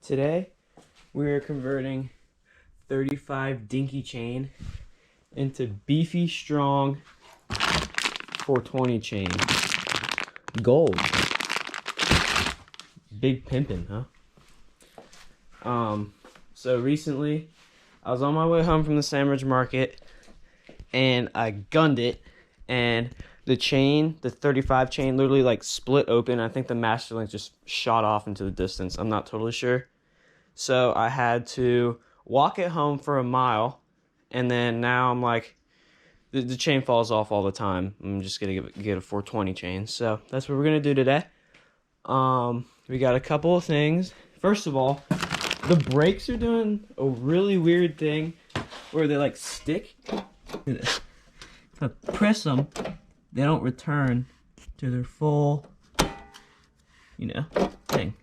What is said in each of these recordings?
Today, we're converting 35 dinky chain into beefy, strong 420 chain. Gold. Big pimpin', huh? So recently, I was on my way home from the Sandwich Market, and I gunned it, and the chain, the 35 chain, literally like split open. I think the master link just shot off into the distance. I'm not totally sure. So I had to walk it home for a mile, and then now I'm like, the chain falls off all the time. I'm just gonna get a 420 chain. So that's what we're gonna do today. We got a couple of things. First of all, the brakes are doing a really weird thing where they like stick. If I press them, they don't return to their full, thing.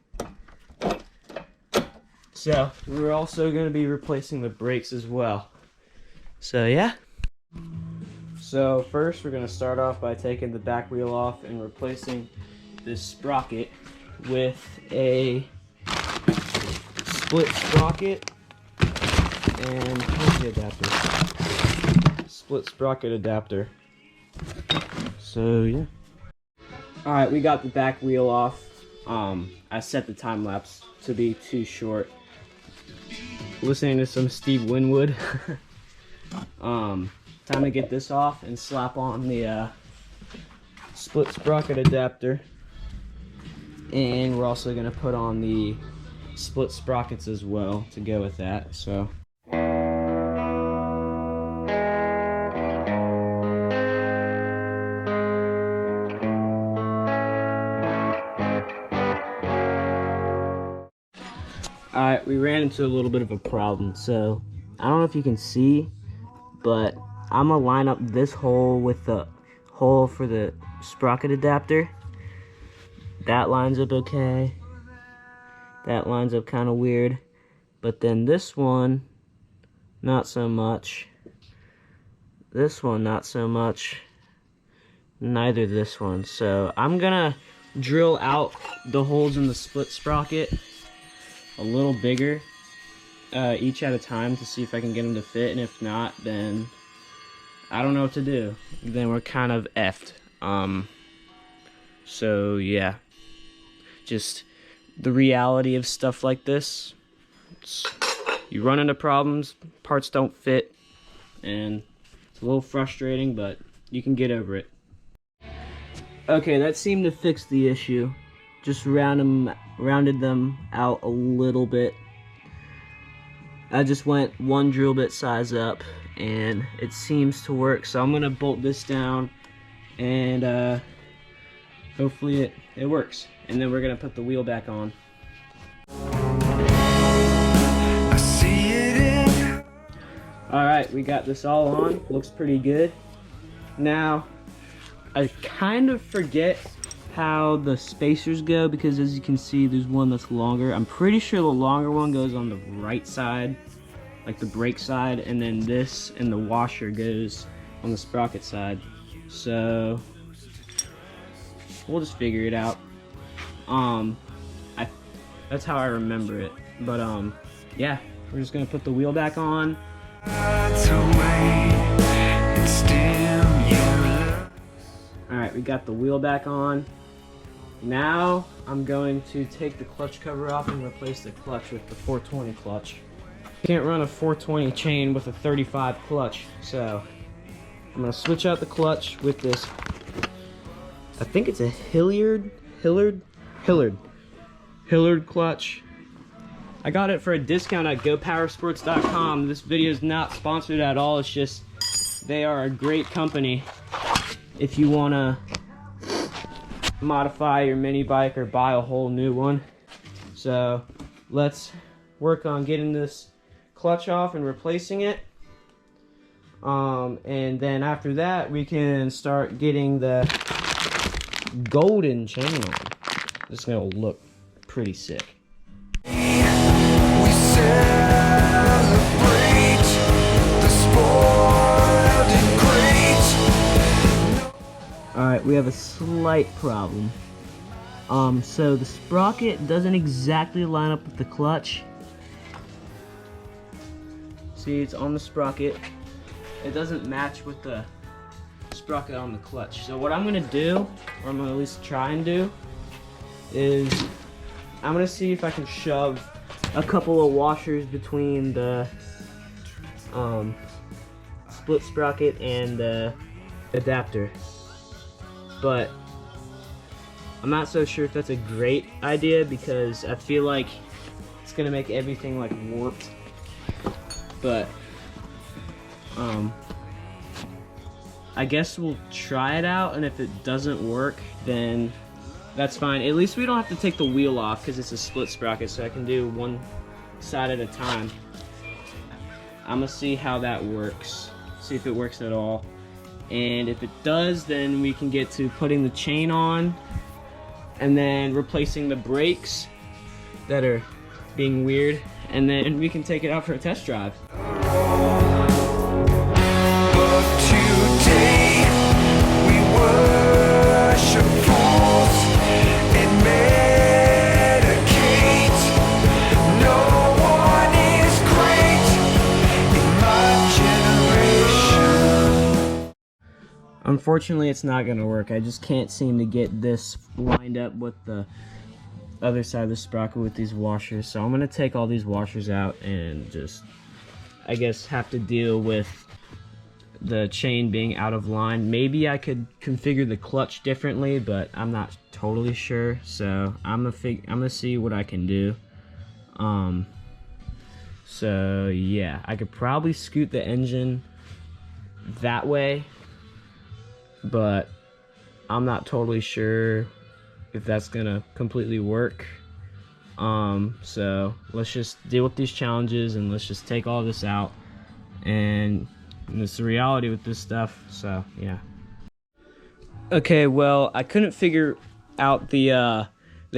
So we're also going to be replacing the brakes as well. So yeah. So first we're going to start off by taking the back wheel off and replacing this sprocket with a split sprocket and where's the adapter? Split sprocket adapter. So yeah. Alright, we got the back wheel off. I set the time lapse to be too short. Listening to some Steve Winwood. Time to get this off and slap on the split sprocket adapter. And we're also going to put on the split sprockets as well to go with that. So alright, we ran into a little bit of a problem. So I don't know if you can see, but I'm gonna line up this hole with the hole for the sprocket adapter. That lines up okay. That lines up kind of weird. But then this one, not so much. This one, not so much. Neither this one. So I'm gonna drill out the holes in the split sprocket a little bigger each at a time to see if I can get them to fit, and if not, then I don't know what to do. Then we're kind of effed. So yeah, just the reality of stuff like this. You run into problems, parts don't fit, and it's a little frustrating, but you can get over it. Okay, that seemed to fix the issue. Just rounded them out a little bit. I just went one drill bit size up, and it seems to work. So I'm gonna bolt this down, and hopefully it works. And then we're gonna put the wheel back on. Alright, we got this all on. Looks pretty good. Now, I kind of forget how the spacers go, because as you can see, there's one that's longer. I'm pretty sure the longer one goes on the right side, like the brake side, and then this and the washer goes on the sprocket side. So we'll just figure it out. That's how I remember it. But yeah, we're just gonna put the wheel back on. Alright, we got the wheel back on. Now I'm going to take the clutch cover off and replace the clutch with the 420 clutch. Can't run a 420 chain with a 35 clutch, so I'm gonna switch out the clutch with this. I think it's a Hilliard clutch. I got it for a discount at GoPowersports.com. This video is not sponsored at all. It's just they are a great company if you wanna modify your mini bike or buy a whole new one. So let's work on getting this clutch off and replacing it, and then after that we can start getting the golden chain on. This is gonna look pretty sick. Alright, we have a slight problem. So the sprocket doesn't exactly line up with the clutch. See, it's on the sprocket. It doesn't match with the sprocket on the clutch. So what I'm gonna do, or I'm gonna at least try and do, is I'm gonna see if I can shove a couple of washers between the split sprocket and the adapter. But I'm not so sure if that's a great idea because I feel like it's gonna make everything like warped. But I guess we'll try it out, and if it doesn't work, then that's fine. At least we don't have to take the wheel off because it's a split sprocket, so I can do one side at a time. I'm gonna see how that works, see if it works at all. And if it does, then we can get to putting the chain on and then replacing the brakes that are being weird, and then we can take it out for a test drive. Unfortunately, it's not gonna work. I just can't seem to get this lined up with the other side of the sprocket with these washers. So I'm gonna take all these washers out and just, I guess, have to deal with the chain being out of line. Maybe I could configure the clutch differently, but I'm not totally sure. So I'm gonna see what I can do. So yeah, I could probably scoot the engine that way, but I'm not totally sure if that's gonna completely work. So let's just deal with these challenges and let's just take all this out, and it's the reality with this stuff. So yeah. Okay, well, I couldn't figure out the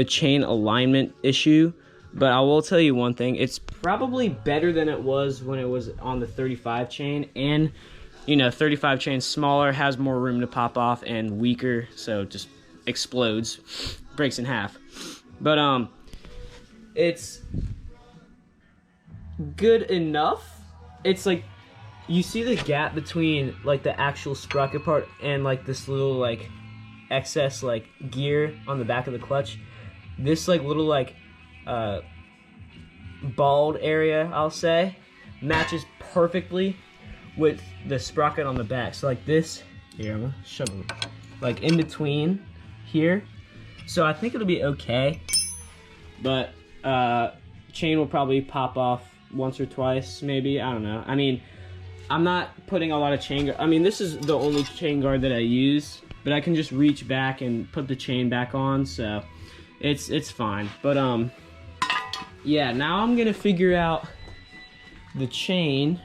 chain alignment issue, but I will tell you one thing: it's probably better than it was when it was on the 35 chain. And you know, 35 chain smaller, has more room to pop off, and weaker, so it just explodes, breaks in half. But it's good enough. It's like, you see the gap between like the actual sprocket part and like this little like excess like gear on the back of the clutch. This like little like bald area, I'll say, matches perfectly with the sprocket on the back. So like this here, I'm gonna shove it like in between here. So I think it'll be okay, but chain will probably pop off once or twice, maybe. I don't know. I mean, I'm not putting a lot of chain guard. I mean, this is the only chain guard that I use, but I can just reach back and put the chain back on, so it's fine. But yeah, now I'm gonna figure out the chain.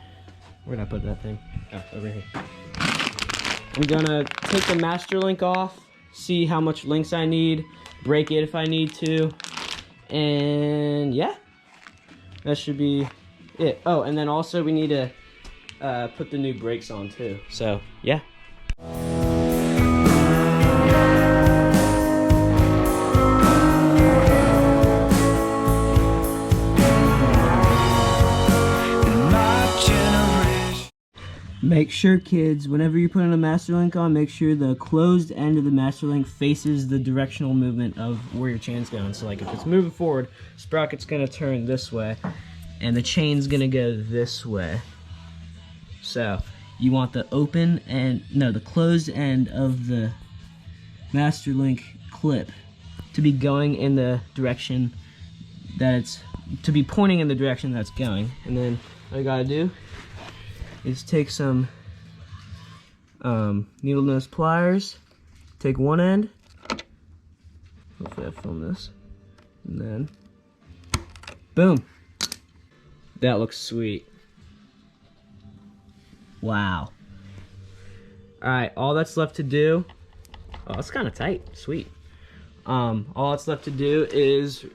Where'd I put that thing? Oh, over here. I'm gonna take the master link off, see how much links I need, break it if I need to, and yeah, that should be it. Oh, and then also we need to put the new brakes on too. So yeah. Make sure, kids, whenever you're putting a master link on, make sure the closed end of the master link faces the directional movement of where your chain's going. So like if it's moving forward, sprocket's gonna turn this way and the chain's gonna go this way. So you want the open and the closed end of the master link clip to be going in the direction that it's to be pointing in the direction that's going. And then all you gotta do is take some needle nose pliers, take one end, hopefully I film this, and then boom. That looks sweet. Wow. Alright, all that's left to do, oh, it's kind of tight, sweet. All that's left to do is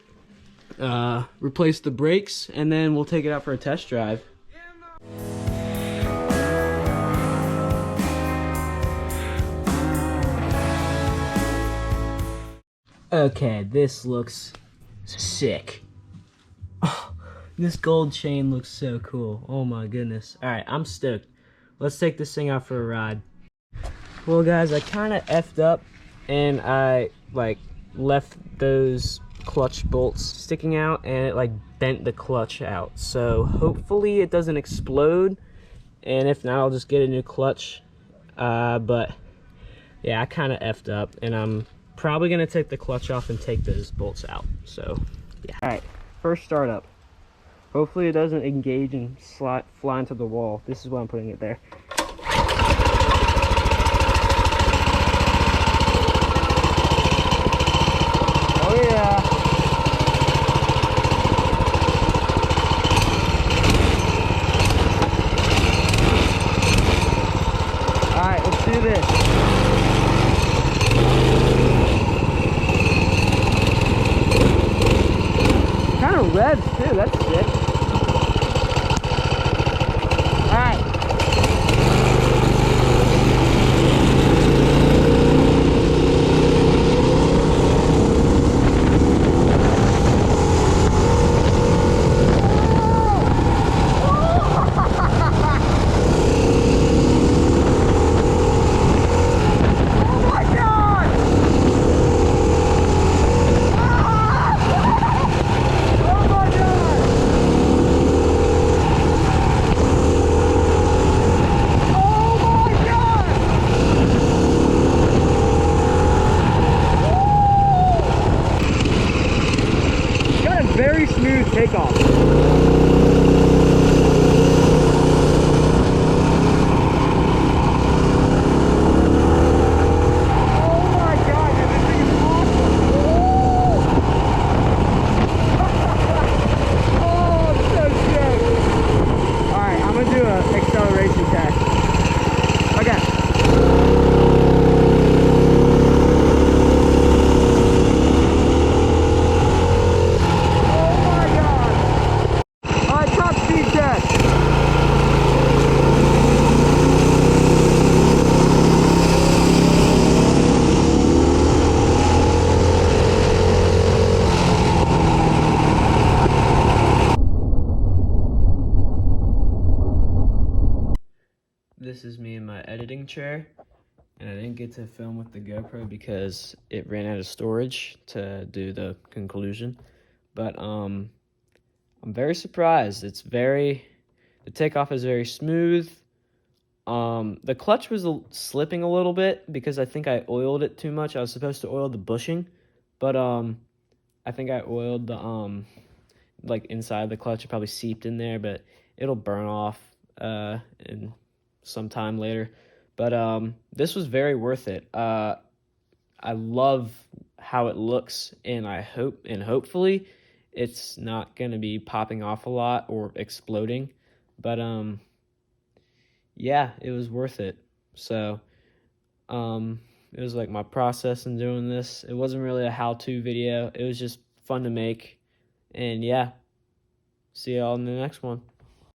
replace the brakes, and then we'll take it out for a test drive. Okay, this looks sick. Oh, this gold chain looks so cool. Oh my goodness. Alright, I'm stoked. Let's take this thing out for a ride. Well guys, I kind of effed up and I left those clutch bolts sticking out and it bent the clutch out. So hopefully it doesn't explode, and if not, I'll just get a new clutch. But yeah, I kind of effed up and I'm probably gonna take the clutch off and take those bolts out. So yeah. Alright, first startup. Hopefully it doesn't engage and fly into the wall. This is why I'm putting it there. Oh yeah. Alright, let's do this. Kind of revs too, that's sick. Alright. Very smooth takeoff. This is me in my editing chair, and I didn't get to film with the GoPro because it ran out of storage to do the conclusion. But I'm very surprised. The takeoff is very smooth. The clutch was slipping a little bit because I think I oiled it too much. I was supposed to oil the bushing, but I think I oiled the inside the clutch. It probably seeped in there, but it'll burn off in some time later. But this was very worth it. I love how it looks, and hopefully it's not going to be popping off a lot or exploding. But yeah, it was worth it. So it was my process in doing this. It wasn't really a how-to video. It was just fun to make. And yeah, see y'all in the next one.